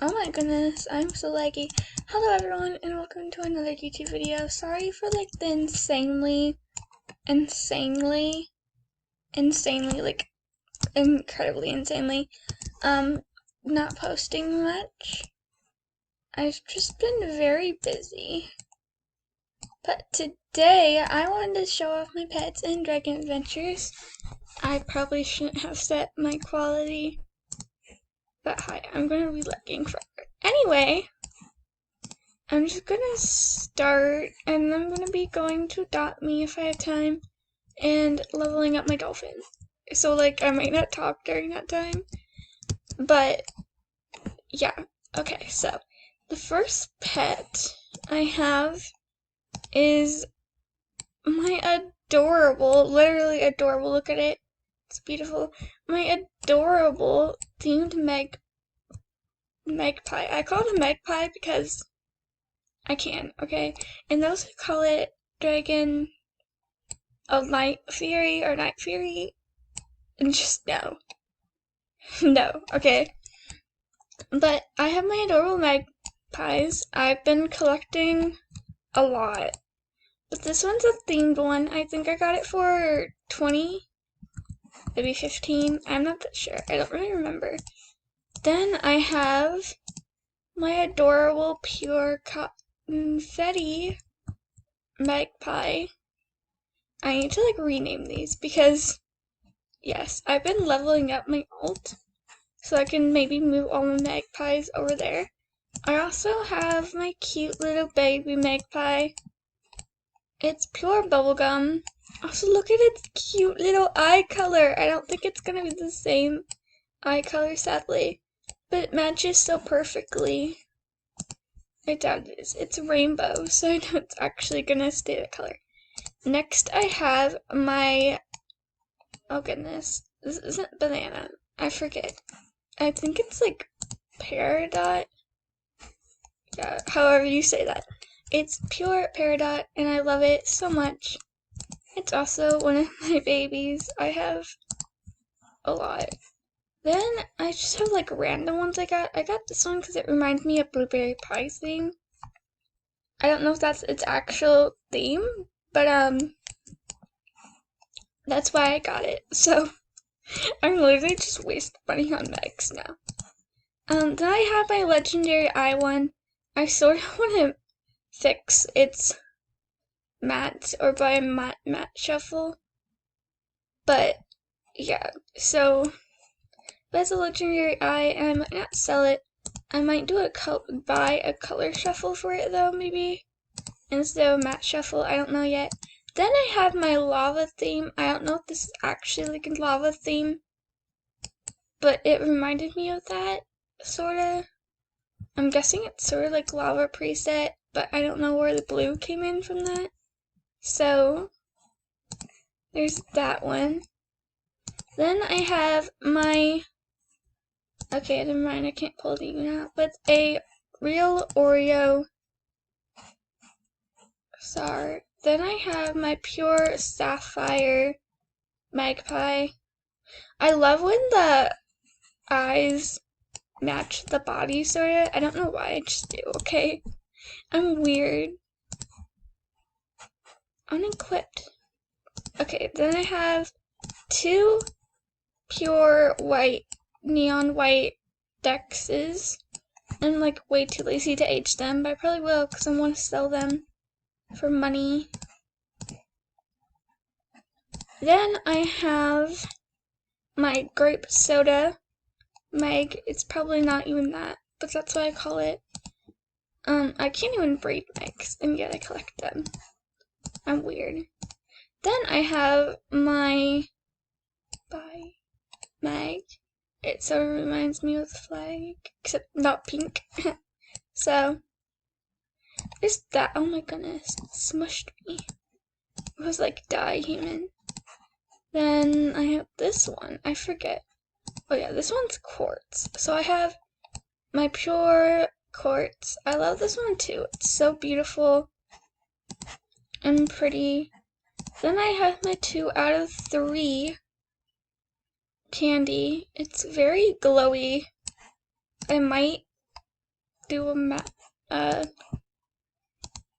Oh my goodness, I'm so laggy. Hello everyone and welcome to another YouTube video. Sorry for like the incredibly insanely, not posting much. I've just been very busy. But today I wanted to show off my pets in Dragon Adventures. I probably shouldn't have set my quality that high. I'm gonna be lagging forever. Anyway, I'm just gonna start, and I'm gonna be going to Adopt Me if I have time, and leveling up my dolphin. So, like, I might not talk during that time, but, yeah. Okay, so, the first pet I have is my literally adorable, look at it, it's beautiful, my adorable themed magpie. I call it a magpie because I can, okay? And those who call it dragon of night fury or night fury, and just no. No, okay? But I have my adorable magpies. I've been collecting a lot. But this one's a themed one. I think I got it for 20, maybe 15. I'm not that sure. I don't really remember. Then I have my adorable pure confetti magpie. I need to like rename these because, yes, I've been leveling up my alt so I can maybe move all my magpies over there. I also have my cute little baby magpie. It's pure bubblegum. Also, look at its cute little eye color. I don't think it's gonna be the same eye color, sadly, but it matches so perfectly. I doubt it is. It's rainbow, so I know it's actually gonna stay that color. Next, I have my, oh goodness, this isn't banana. I forget. I think it's like peridot. Yeah, however you say that. It's pure peridot, and I love it so much. It's also one of my babies. I have a lot. Then I just have like random ones I got. I got this one because it reminds me of Blueberry Pie's theme. I don't know if that's its actual theme, but that's why I got it. So I'm literally just wasting money on Megs now. Then I have my legendary eye one. I sort of want to fix its mats or buy a matte shuffle. But yeah, so as a legendary eye, and I might not sell it. I might do buy a color shuffle for it though, maybe instead of a matte shuffle. I don't know yet. Then I have my lava theme. I don't know if this is actually like a lava theme, but it reminded me of that, sorta. I'm guessing it's sort of like lava preset, but I don't know where the blue came in from that. So, there's that one. Then I have my, okay, never mind, I can't pull it even out, but it's a real Oreo Sar. Then I have my pure sapphire magpie. I love when the eyes match the body, sorta. I don't know why, I just do, okay? I'm weird. Unequipped. Okay, then I have two pure white, neon white Dexes. I'm like way too lazy to age them, but I probably will because I want to sell them for money. Then I have my grape soda Meg. It's probably not even that, but that's what I call it. I can't even breed Megs, and yet I collect them. I'm weird. Then I have my Meg. It sort of reminds me of the flag, except not pink. So, there's that. Oh my goodness, it smushed me. It was like die human. Then I have this one. I forget. Oh yeah, this one's quartz. So I have my pure quartz. I love this one too. It's so beautiful and pretty. Then I have my 2 out of 3 candy. It's very glowy. I might do a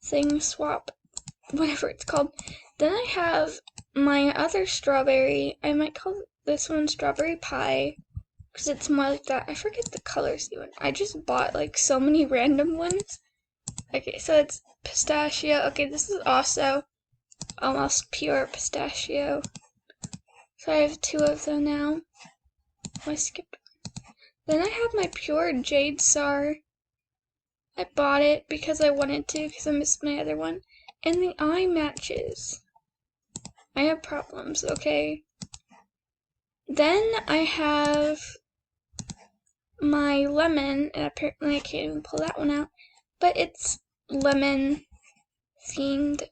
thing swap, whatever it's called. Then I have my other strawberry. I might call this one strawberry pie because it's more like that. I forget the colors even. I just bought like so many random ones. Okay, so it's pistachio. Okay, this is also almost pure pistachio. So I have 2 of them now. Oh, I skipped one. Then I have my pure Jade Star. I bought it because I wanted to, because I missed my other one. And the eye matches. I have problems, okay? Then I have my lemon, and apparently I can't even pull that one out, but it's lemon themed.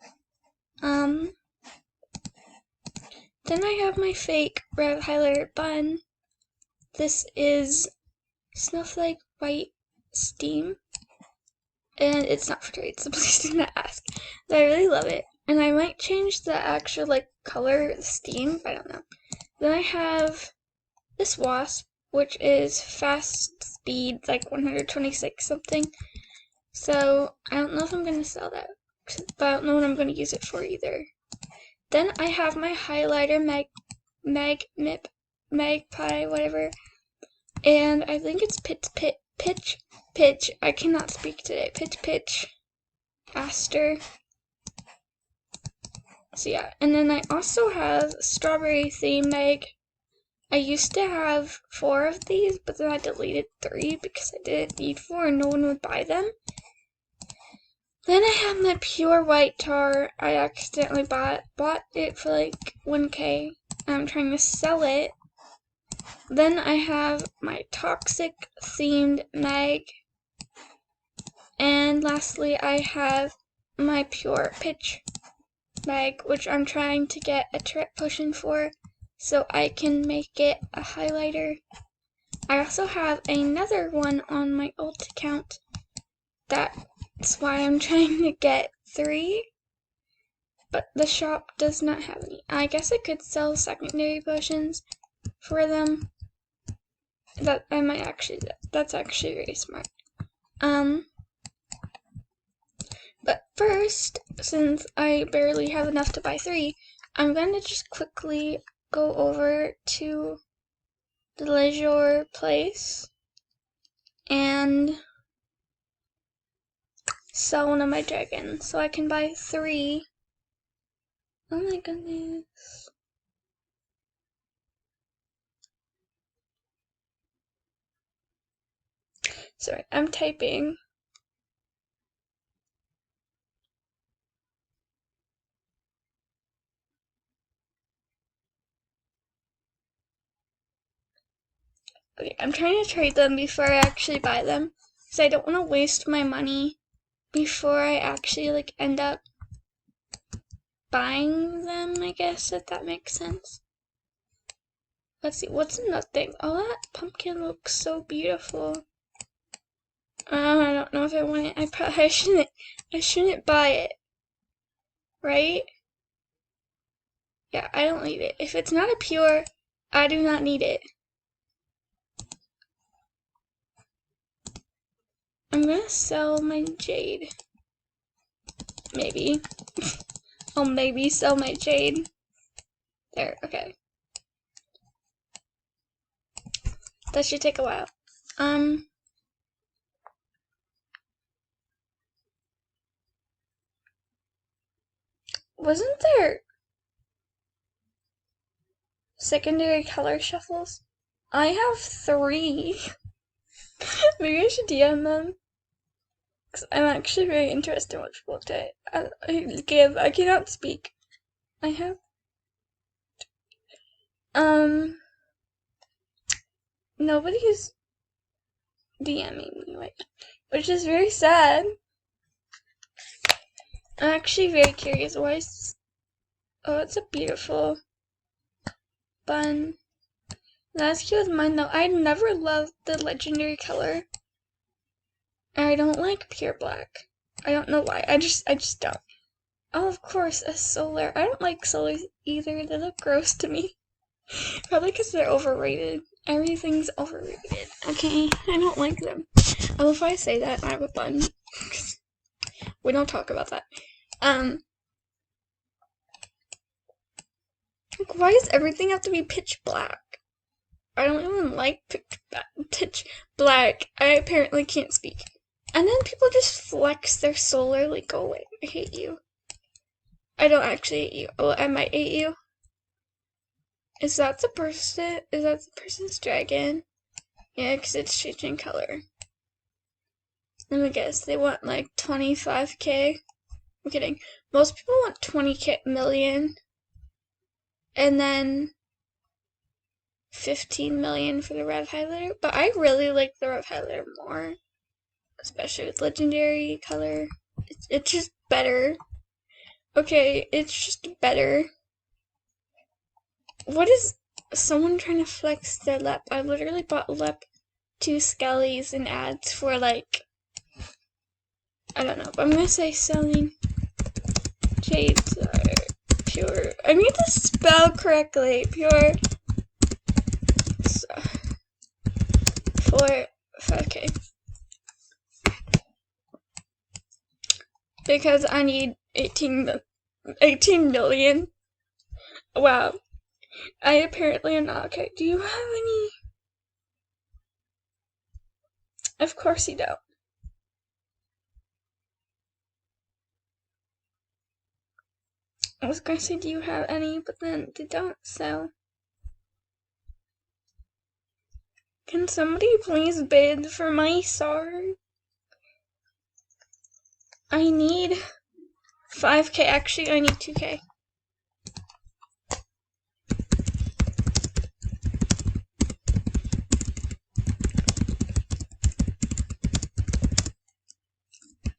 Then I have my fake red highlighter bun. This is Snowflake White Steam. And it's not for trade, so please do not ask. But I really love it. And I might change the actual like color, the steam, I don't know. Then I have this wasp, which is fast speed, like 126 something. So I don't know if I'm gonna sell that, but I don't know what I'm gonna use it for either. Then I have my highlighter magpie, whatever. And I think it's pitch, I cannot speak today, pitch, Aster. So yeah, and then I also have strawberry theme mag. I used to have 4 of these, but then I deleted 3 because I didn't need 4 and no one would buy them. Then I have my pure white tar. I accidentally bought it for like 1K. I'm trying to sell it. Then I have my toxic themed mag. And lastly, I have my pure pitch mag, which I'm trying to get a trip potion for so I can make it a highlighter. I also have another one on my alt account. That's why I'm trying to get 3, but the shop does not have any. I guess I could sell secondary potions for them. That's actually very smart. But first, since I barely have enough to buy 3, I'm going to just quickly go over to the leisure place and sell one of my dragons so I can buy 3. Oh my goodness. Sorry, I'm typing. Okay, I'm trying to trade them before I actually buy them, because I don't want to waste my money before I actually like end up buying them, I guess, if that makes sense. Let's see, what's another thing? Oh, that pumpkin looks so beautiful. I don't know if I want it. I shouldn't buy it. Right? Yeah, I don't need it. If it's not a pure, I do not need it. I'm gonna sell my jade. Maybe. I'll maybe sell my jade. There, okay. That should take a while. Wasn't there secondary color shuffles? I have 3. Maybe I should DM them. Because I'm actually very interested in what people say. I cannot speak. I have... Nobody's DMing me right now, which is very sad. I'm actually very curious. Why is... Oh, it's a beautiful bun. That's cute with mine though. I never loved the legendary color. I don't like pure black. I don't know why. I just don't. Oh, of course, a solar. I don't like solars either. They look gross to me. Probably because they're overrated. Everything's overrated. Okay, I don't like them. Well, if I say that, I have a bun. We don't talk about that. Like, why does everything have to be pitch black? I don't even like pitch black. I apparently can't speak. And then people just flex their solar, like, go away. I hate you. I don't actually hate you. Oh, I might hate you. Is that the person? Is that the person's dragon? Yeah, because it's changing color. Let me guess. They want like 25k. I'm kidding. Most people want 20k million. And then 15 million for the red highlighter. But I really like the red highlighter more. Especially with legendary color. It's just better. Okay, it's just better. What is someone trying to flex their lep? I literally bought lep 2 skellies in ads for like, I don't know, but I'm gonna say selling shades are pure. I need to spell correctly. Pure for 5k. Because I need 18 million. Wow. I apparently am not okay. Do you have any? Of course you don't. I was gonna say, do you have any? But then they don't, so. Can somebody please bid for my sword? I need 5k. Actually, I need 2k.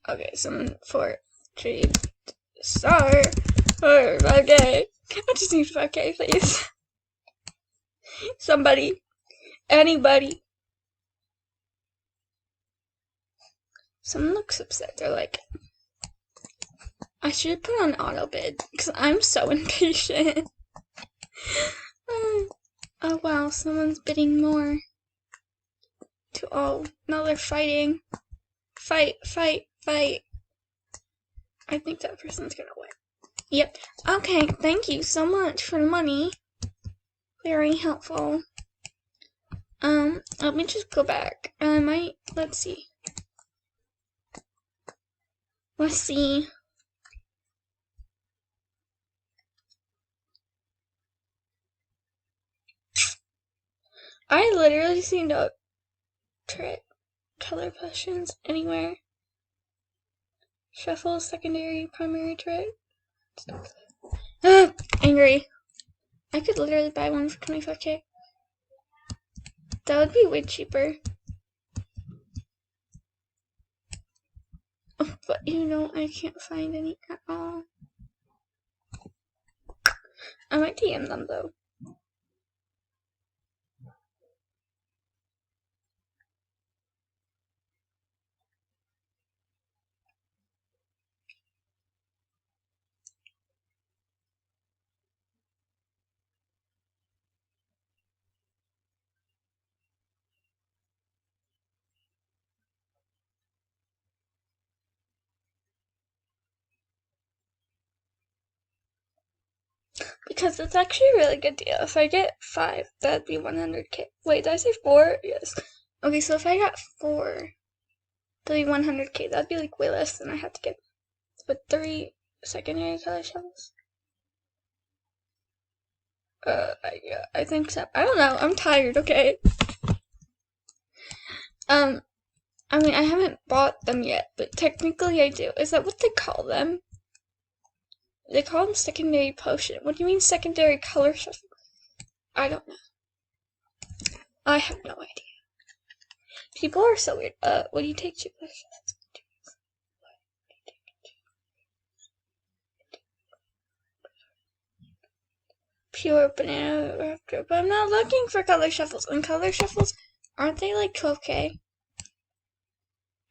Okay, someone for trade star for 5k. I just need 5k, please. Somebody. Anybody. Someone looks upset. They're like, I should put on auto bid because I'm so impatient. Oh wow, someone's bidding more. Now they're fighting. Fight. I think that person's gonna win. Yep. Okay, thank you so much for the money. Very helpful. Let me just go back. Let's see. I literally see no color questions anywhere. Shuffle, secondary, primary trick. Angry. I could literally buy one for 25k. That would be way cheaper. Oh, but I can't find any at all. I might DM them though. Because it's actually a really good deal. If I get 5, that'd be 100k. Wait, did I say 4? Yes. Okay, so if I got 4, that'd be 100k. That'd be like way less than I have to get. But 3 secondary color shells. Yeah, I think so. I don't know. I'm tired. Okay. I mean, I haven't bought them yet, but technically I do. Is that what they call them? They call them secondary potion. What do you mean secondary color shuffle? I don't know. I have no idea. People are so weird. What do you take to color shuffles? Pure banana raptor. But I'm not looking for color shuffles. And color shuffles, aren't they like 12k?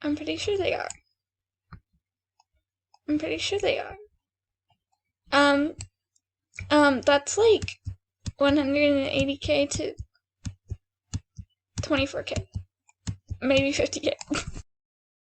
I'm pretty sure they are. That's like 180k to 24k. Maybe 50k.